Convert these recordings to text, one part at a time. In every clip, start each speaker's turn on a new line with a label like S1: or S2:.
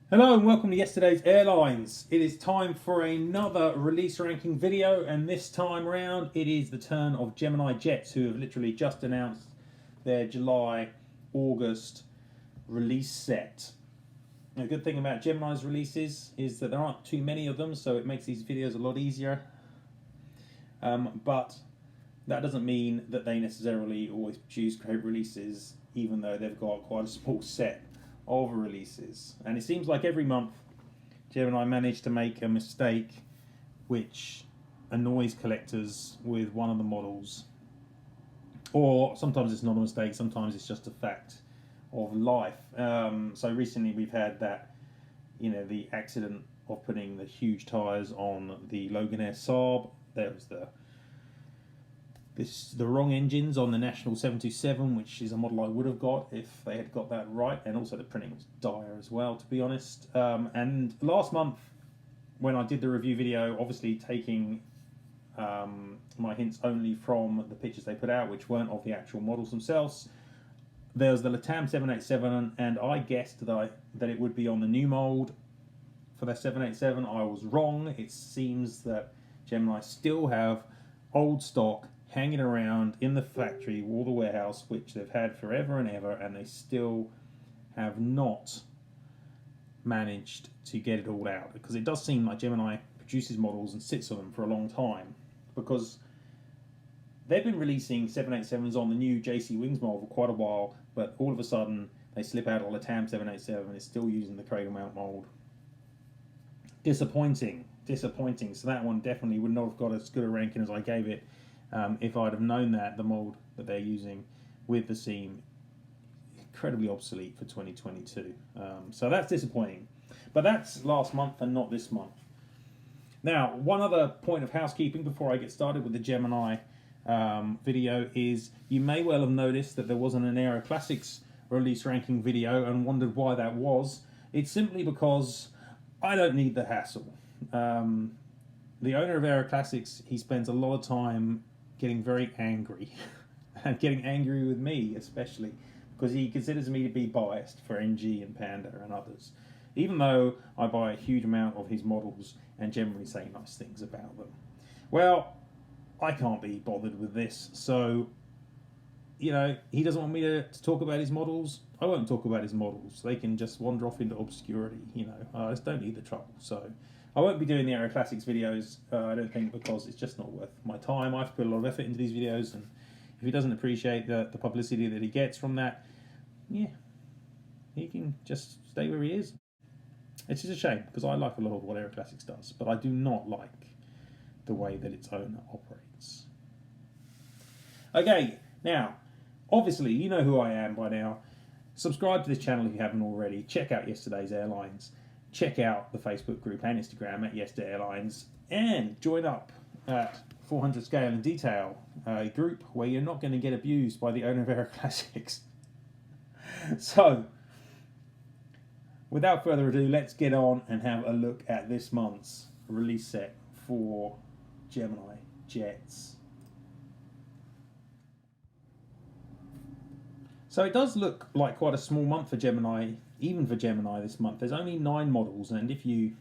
S1: Hello and welcome to yesterday's Airlines. It is time for another release ranking video, and this time round it is the turn of Gemini Jets, who have literally just announced their July-August release set. The good thing about Gemini's releases is that there aren't too many of them, so it makes these videos a lot easier. But that doesn't mean that they necessarily always produce great releases, even though they've got quite a small set of releases. And it seems like every month Gemini manage to make a mistake which annoys collectors with one of the models, or sometimes it's not a mistake, sometimes it's just a fact of life. So recently we've had that, the accident of putting the huge tyres on the Loganair Saab. There was the wrong engines on the National 727, which is a model I would have got if they had got that right, and also the printing was dire as well, to be honest. And last month, when I did the review video, obviously taking my hints only from the pictures they put out, which weren't of the actual models themselves, there was the LATAM 787, and I guessed that it would be on the new mould for their 787. I was wrong. It seems that Gemini still have old stock hanging around in the factory or the warehouse, which they've had forever and ever, and they still have not managed to get it all out. Because it does seem like Gemini produces models and sits on them for a long time, because they've been releasing 787s on the new jcwings model for quite a while, but all of a sudden they slip out of the LATAM 787 and it's still using the cradle mount mold. Disappointing. So that one definitely would not have got as good a ranking as I gave it. If I'd have known that the mould that they're using with the seam incredibly obsolete for 2022. So that's disappointing. But that's last month and not this month. Now, one other point of housekeeping before I get started with the Gemini video is you may well have noticed that there wasn't an Aero Classics release ranking video and wondered why that was. It's simply because I don't need the hassle. The owner of Aero Classics, he spends a lot of time getting very angry, and getting angry with me especially, because he considers me to be biased for NG and Panda and others, even though I buy a huge amount of his models and generally say nice things about them. Well, I can't be bothered with this, so he doesn't want me to talk about his models. I won't talk about his models. They can just wander off into obscurity. I just don't need the trouble. So I won't be doing the Aero Classics videos, I don't think, because it's just not worth my time. I have to put a lot of effort into these videos, and if he doesn't appreciate the publicity that he gets from that, yeah, he can just stay where he is. It's just a shame, because I like a lot of what Aero Classics does, but I do not like the way that its owner operates. Okay, now, obviously, you know who I am by now. Subscribe to this channel if you haven't already. Check out yesterday's Airlines. Check out the Facebook group and Instagram at Yesterday Airlines, and join up at 400 Scale and Detail, a group where you're not going to get abused by the owner of Aero Classics. So, without further ado, let's get on and have a look at this month's release set for Gemini Jets. So it does look like quite a small month for Gemini, even for Gemini this month. There's only 9 models, and if you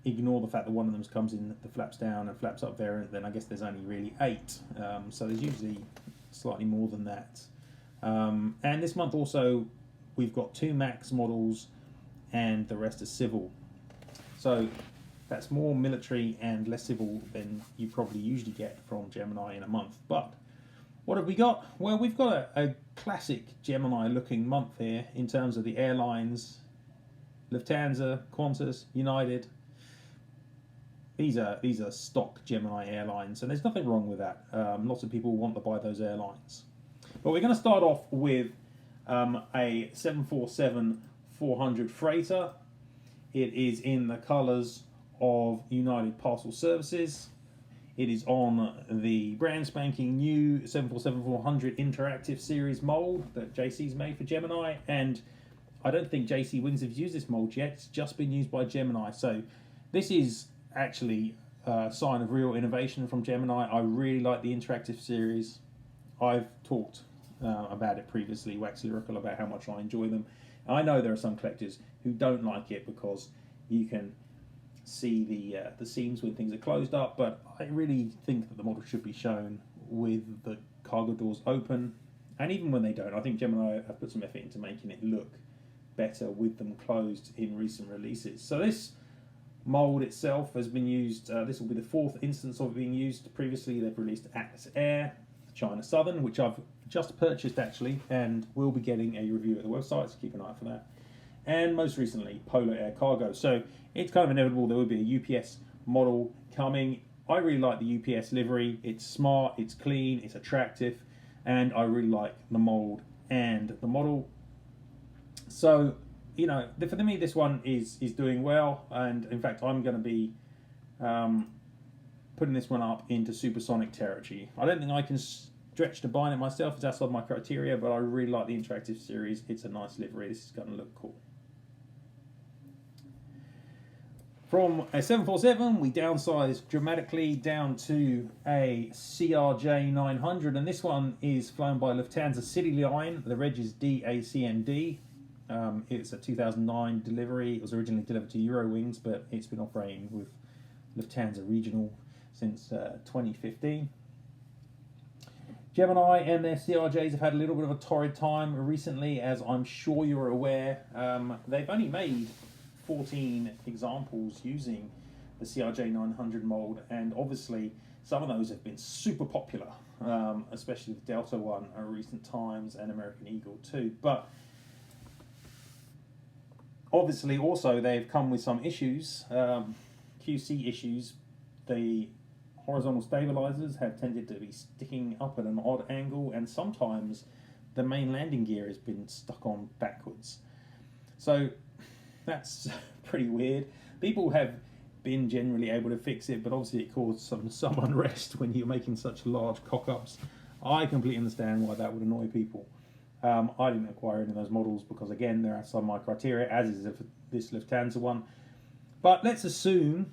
S1: ignore the fact that one of them comes in the flaps down and flaps up variant, then I guess there's only really 8. So there's usually slightly more than that. And this month also, we've got 2 MAX models, and the rest are civil. So that's more military and less civil than you probably usually get from Gemini in a month. But what have we got? Well, we've got a classic Gemini-looking month here in terms of the airlines. Lufthansa, Qantas, United. These are stock Gemini airlines, and there's nothing wrong with that. Lots of people want to buy those airlines. But we're going to start off with a 747-400 freighter. It is in the colours of United Parcel Services. It is on the brand spanking new 747-400 interactive series mould that JC's made for Gemini, and I don't think jcwings have used this mould yet. It's just been used by Gemini. So this is actually a sign of real innovation from Gemini. I really like the interactive series. I've talked about it previously, wax lyrical about how much I enjoy them. I know there are some collectors who don't like it because you can see the seams when things are closed up, but I really think that the model should be shown with the cargo doors open, and even when they don't, I think Gemini have put some effort into making it look better with them closed in recent releases. So this mold itself has been used, this will be the fourth instance of it being used. Previously they've released Atlas Air, China Southern, which I've just purchased actually, and will be getting a review at the website, so keep an eye out for that. And most recently, Polar Air Cargo. So it's kind of inevitable there will be a UPS model coming. I really like the UPS livery. It's smart, it's clean, it's attractive, and I really like the mold and the model. So, you know, for me this one is doing well, and in fact I'm going to be putting this one up into Supersonic territory. I don't think I can stretch to buying it myself, it's outside my criteria, but I really like the interactive series. It's a nice livery, this is going to look cool. From a 747, we downsized dramatically down to a CRJ 900, and this one is flown by Lufthansa City Line. The reg is DACND. It's a 2009 delivery. It was originally delivered to Eurowings, but it's been operating with Lufthansa Regional since 2015. Gemini and their CRJs have had a little bit of a torrid time recently, as I'm sure you're aware. They've only made 14 examples using the CRJ 900 mold, and obviously some of those have been super popular, especially the Delta one in recent times, and American Eagle too. But obviously also they've come with some issues, QC issues. The horizontal stabilizers have tended to be sticking up at an odd angle, and sometimes the main landing gear has been stuck on backwards. So that's pretty weird. People have been generally able to fix it, but obviously it caused some unrest when you're making such large cock-ups. I completely understand why that would annoy people. I didn't acquire any of those models because, again, they're outside my criteria, as is this Lufthansa one. But let's assume,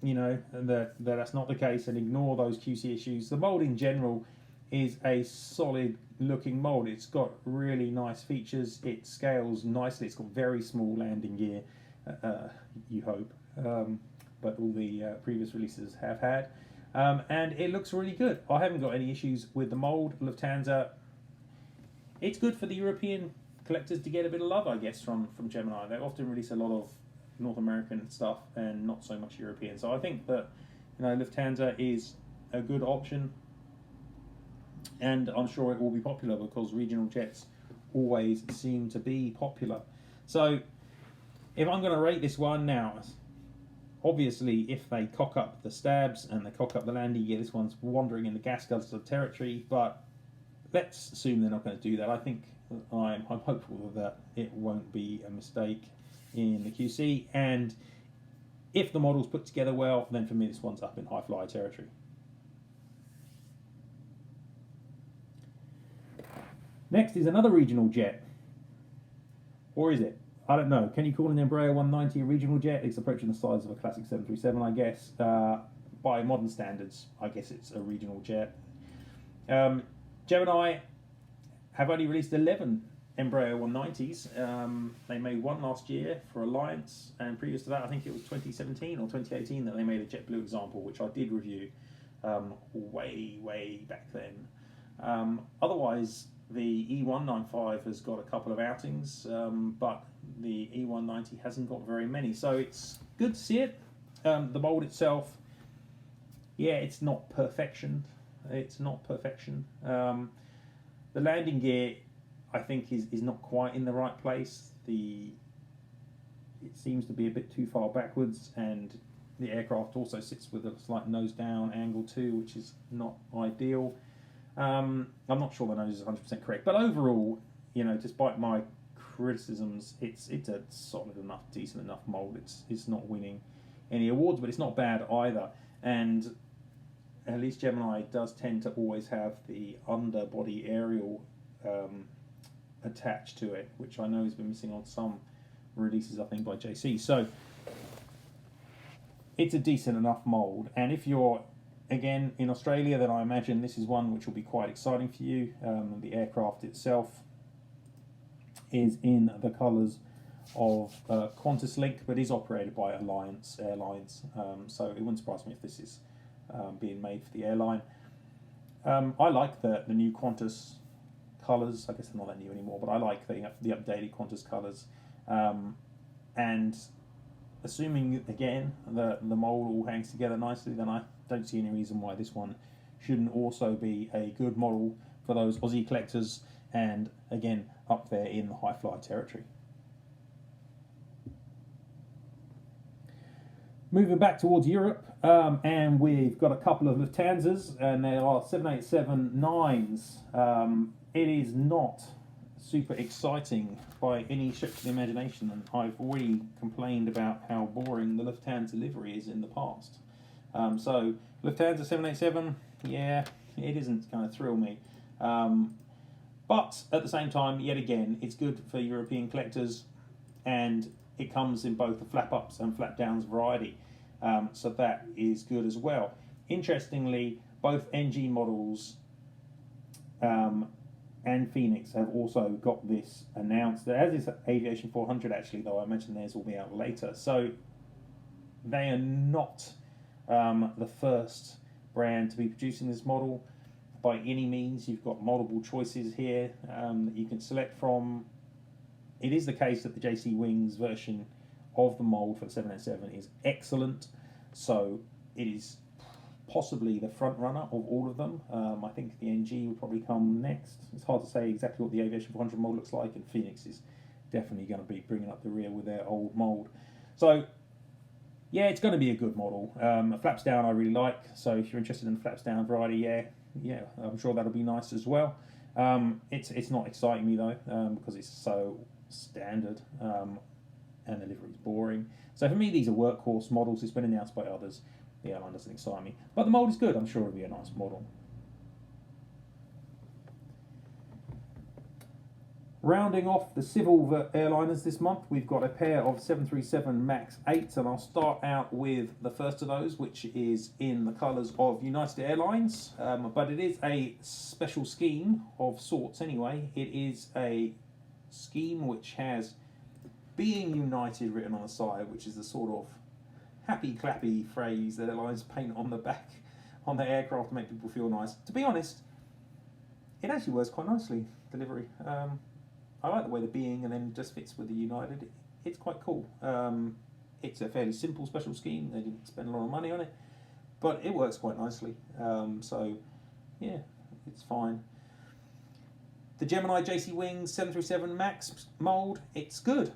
S1: you know, that that's not the case and ignore those QC issues. The mold in general is a solid looking mold. It's got really nice features. It scales nicely. It's got very small landing gear, you hope, but all the previous releases have had. And it looks really good. I haven't got any issues with the mold. Lufthansa, it's good for the European collectors to get a bit of love, I guess, from Gemini. They often release a lot of North American stuff and not so much European. So I think that, you know, Lufthansa is a good option, and I'm sure it will be popular because regional jets always seem to be popular. So if I'm going to rate this one now, obviously if they cock up the stabs and they cock up the landing gear, this one's wandering in the gas guzzler territory, but let's assume they're not going to do that. I think I'm hopeful that it won't be a mistake in the QC, and if the model's put together well, then for me this one's up in high flyer territory. Next is another regional jet. Or is it? I don't know. Can you call an Embraer 190 a regional jet? It's approaching the size of a classic 737, I guess. By modern standards, I guess it's a regional jet. Gemini have only released 11 Embraer 190s. They made one last year for Alliance, and previous to that, I think it was 2017 or 2018 that they made a JetBlue example, which I did review way back then. Otherwise, the E195 has got a couple of outings, but the E190 hasn't got very many, so it's good to see it. The mold itself, yeah, it's not perfection. It's not perfection. The landing gear, I think, is not quite in the right place. It seems to be a bit too far backwards, and the aircraft also sits with a slight nose down angle too, which is not ideal. I'm not sure the nose is 100% correct, but overall, you know, despite my criticisms, it's a solid enough, decent enough mold. It's not winning any awards, but it's not bad either. And at least Gemini does tend to always have the underbody aerial attached to it, which I know has been missing on some releases, I think, by JC. So it's a decent enough mold, and if you're again in Australia, then I imagine this is one which will be quite exciting for you. The aircraft itself is in the colours of QantasLink, but is operated by Alliance Airlines, so it wouldn't surprise me if this is being made for the airline. I like the new Qantas colours. I guess they're not that new anymore, but I like the updated Qantas colours. And assuming, again, the mould all hangs together nicely, then I don't see any reason why this one shouldn't also be a good model for those Aussie collectors, and again, up there in the high flyer territory. Moving back towards Europe, and we've got a couple of Lufthansas, and there are 787-9s. It is not super exciting by any stretch of the imagination, and I've already complained about how boring the Lufthansa livery is in the past. So Lufthansa 787, yeah, it isn't going to thrill me. But at the same time, yet again, it's good for European collectors, and it comes in both the flap ups and flap downs variety, so that is good as well. Interestingly, both ngmodels and Phoenix have also got this announced, as is Aviation 400 actually, though I imagine theirs will be out later. So they are not the first brand to be producing this model by any means. You've got multiple choices here that you can select from. It is the case that the jcwings version of the mould for the 787 is excellent, so it is possibly the front runner of all of them. I think the NG will probably come next. It's hard to say exactly what the Aviation 400 mould looks like, and Phoenix is definitely going to be bringing up the rear with their old mould. So yeah, it's going to be a good model. Flaps down I really like, so if you're interested in the flaps down variety, yeah, I'm sure that'll be nice as well. It's not exciting me though, because it's so standard, and the livery's boring. So for me, these are workhorse models. It's been announced by others. The airline doesn't excite me, but the mould is good. I'm sure it'll be a nice model. Rounding off the civil airliners this month, we've got a pair of 737 MAX 8s, and I'll start out with the first of those, which is in the colours of United Airlines, but it is a special scheme of sorts anyway. It is a scheme which has "Being United" written on the side, which is the sort of happy clappy phrase that airlines paint on the back on the aircraft to make people feel nice. To be honest, it actually works quite nicely, delivery. I like the way the "being" and then just fits with the United. It's quite cool. It's a fairly simple special scheme. They didn't spend a lot of money on it, but it works quite nicely. So yeah, it's fine. The Gemini jcwings 737 MAX mould, it's good.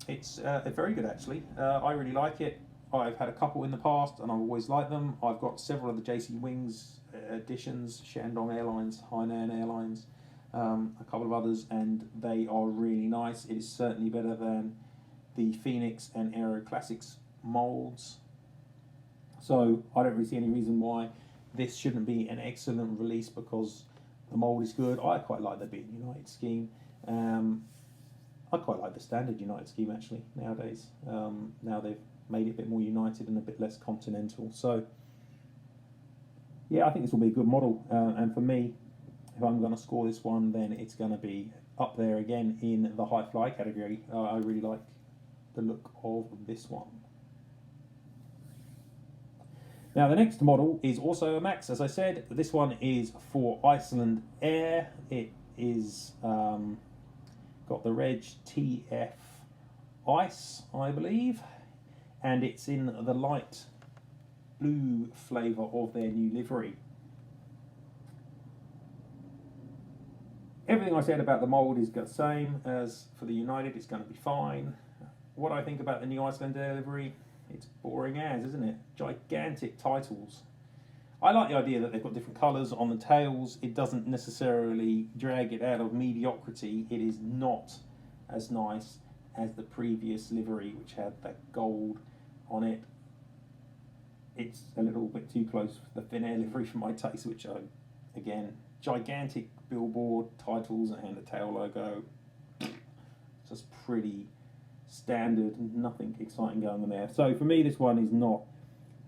S1: It's very good actually. I really like it. I've had a couple in the past and I've always liked them. I've got several of the jcwings editions, Shandong Airlines, Hainan Airlines, a couple of others, and they are really nice. It is certainly better than the Phoenix and Aero Classics moulds. So I don't really see any reason why this shouldn't be an excellent release, because the mould is good. I quite like the Being United scheme. I quite like the standard United scheme actually nowadays. Now they've made it a bit more united and a bit less continental. So yeah, I think this will be a good model. And for me, if I'm going to score this one, then it's going to be up there again in the high fly category. I really like the look of this one. Now the next model is also a MAX, as I said. This one is for Iceland Air. It is got the reg TF Ice, I believe, and it's in the light blue flavour of their new livery. Everything I said about the mould is the same as for the United. It's going to be fine. What I think about the new Iceland Air livery, it's boring as, isn't it? Gigantic titles. I like the idea that they've got different colours on the tails. It doesn't necessarily drag it out of mediocrity. It is not as nice as the previous livery, which had that gold on it. It's a little bit too close for the Finnair livery for my taste, which again, gigantic billboard titles and the tail logo. Just pretty standard, nothing exciting going on there. So for me, this one is not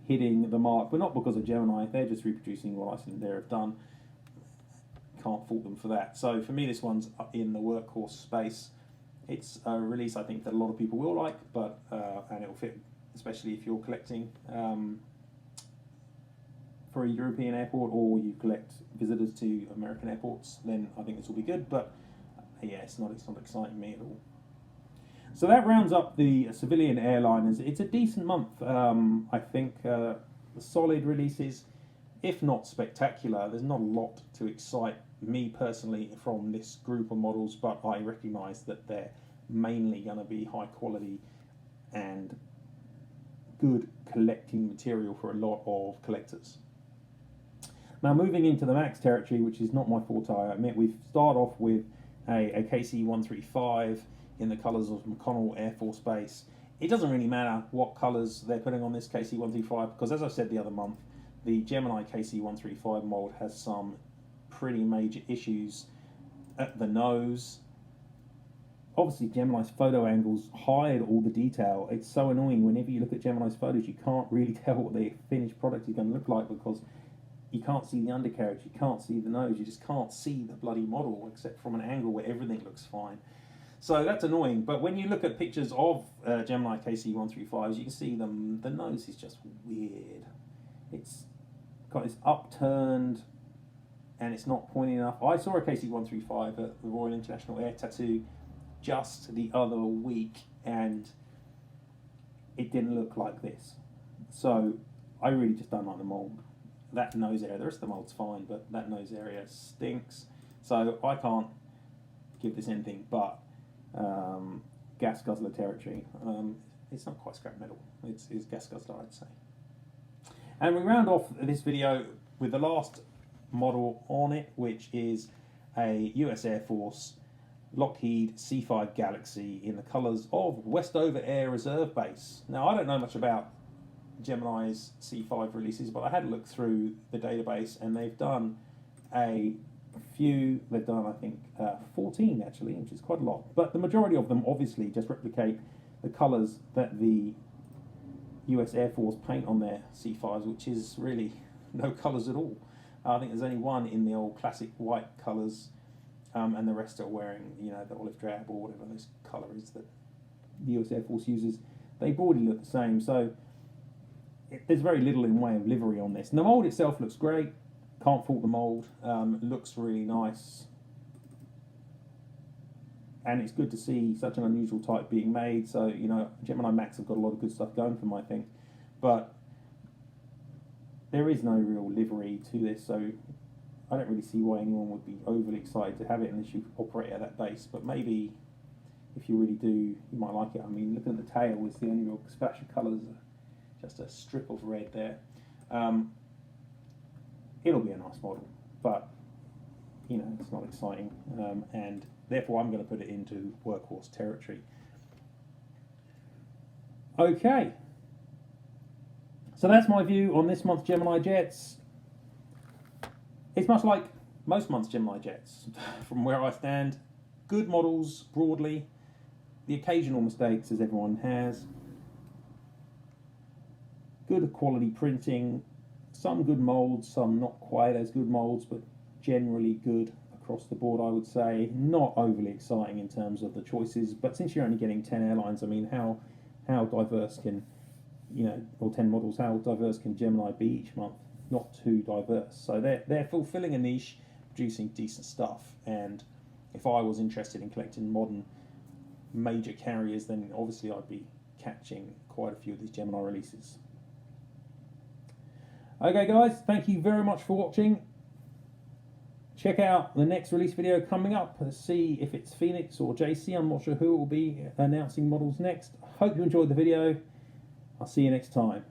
S1: hitting the mark, but not because of Gemini. They're just reproducing what Icelandair have done. Can't fault them for that. So for me, this one's in the workhorse space. It's a release I think that a lot of people will like, but and it'll fit, especially if you're collecting for a European airport or you collect visitors to American airports. Then I think this will be good. But yeah, it's not exciting me at all. So that rounds up the civilian airliners. It's a decent month, I think. Solid releases, if not spectacular. There's not a lot to excite me personally from this group of models, but I recognise that they're mainly going to be high quality and good collecting material for a lot of collectors. Now moving into the MAX territory, which is not my forte, I admit. We start off with a KC-135 in the colours of McConnell Air Force Base. It doesn't really matter what colours they're putting on this KC-135, because as I said the other month, the Gemini KC-135 mould has some pretty major issues at the nose. Obviously Gemini's photo angles hide all the detail. It's so annoying whenever you look at Gemini's photos, you can't really tell what the finished product is going to look like, because you can't see the undercarriage, you can't see the nose, you just can't see the bloody model except from an angle where everything looks fine. So that's annoying, but when you look at pictures of Gemini KC-135s, you can see them. The nose is just weird. It's got this upturned, and it's not pointy enough. I saw a KC-135 at the Royal International Air Tattoo just the other week, and it didn't look like this. So I really just don't like the mould. That nose area, the rest of the mould's fine, but that nose area stinks. So I can't give this anything but gas guzzler territory. It's not quite scrap metal, it's gas guzzler, I'd say. And we round off this video with the last model on it, which is a US Air Force Lockheed C5 Galaxy in the colours of Westover Air Reserve Base. Now, I don't know much about Gemini's C5 releases, but I had a look through the database, and they've done a few. They've done, I think, 14 actually, which is quite a lot. But the majority of them obviously just replicate the colours that the US Air Force paint on their C5s, which is really no colours at all. I think there's only one in the old classic white colours, and the rest are wearing, you know, the olive drab or whatever this colour is that the US Air Force uses. They broadly look the same, so there's very little in way of livery on this. And the mould itself looks great. Can't fault the mould. Looks really nice. And it's good to see such an unusual type being made. So, you know, Gemini Max have got a lot of good stuff going for them, I think. But there is no real livery to this, so I don't really see why anyone would be overly excited to have it unless you operate at that base. But maybe if you really do, you might like it. I mean, looking at the tail, it's the only real splash of colours. Just a strip of red there. It'll be a nice model, but you know, it's not exciting, and therefore I'm going to put it into workhorse territory. Okay, so that's my view on this month's Gemini Jets. It's much like most months' Gemini Jets, from where I stand. Good models broadly, the occasional mistakes as everyone has. Good quality printing, some good moulds, some not quite as good moulds, but generally good across the board, I would say. Not overly exciting in terms of the choices, but since you're only getting 10 airlines, I mean, how diverse can, you know, or 10 models, how diverse can Gemini be each month? Not too diverse. So they're fulfilling a niche, producing decent stuff, and if I was interested in collecting modern major carriers, then obviously I'd be catching quite a few of these Gemini releases. Okay guys, thank you very much for watching. Check out the next release video coming up to see if it's Phoenix or JC. I'm not sure who will be announcing models next. Hope you enjoyed the video. I'll see you next time.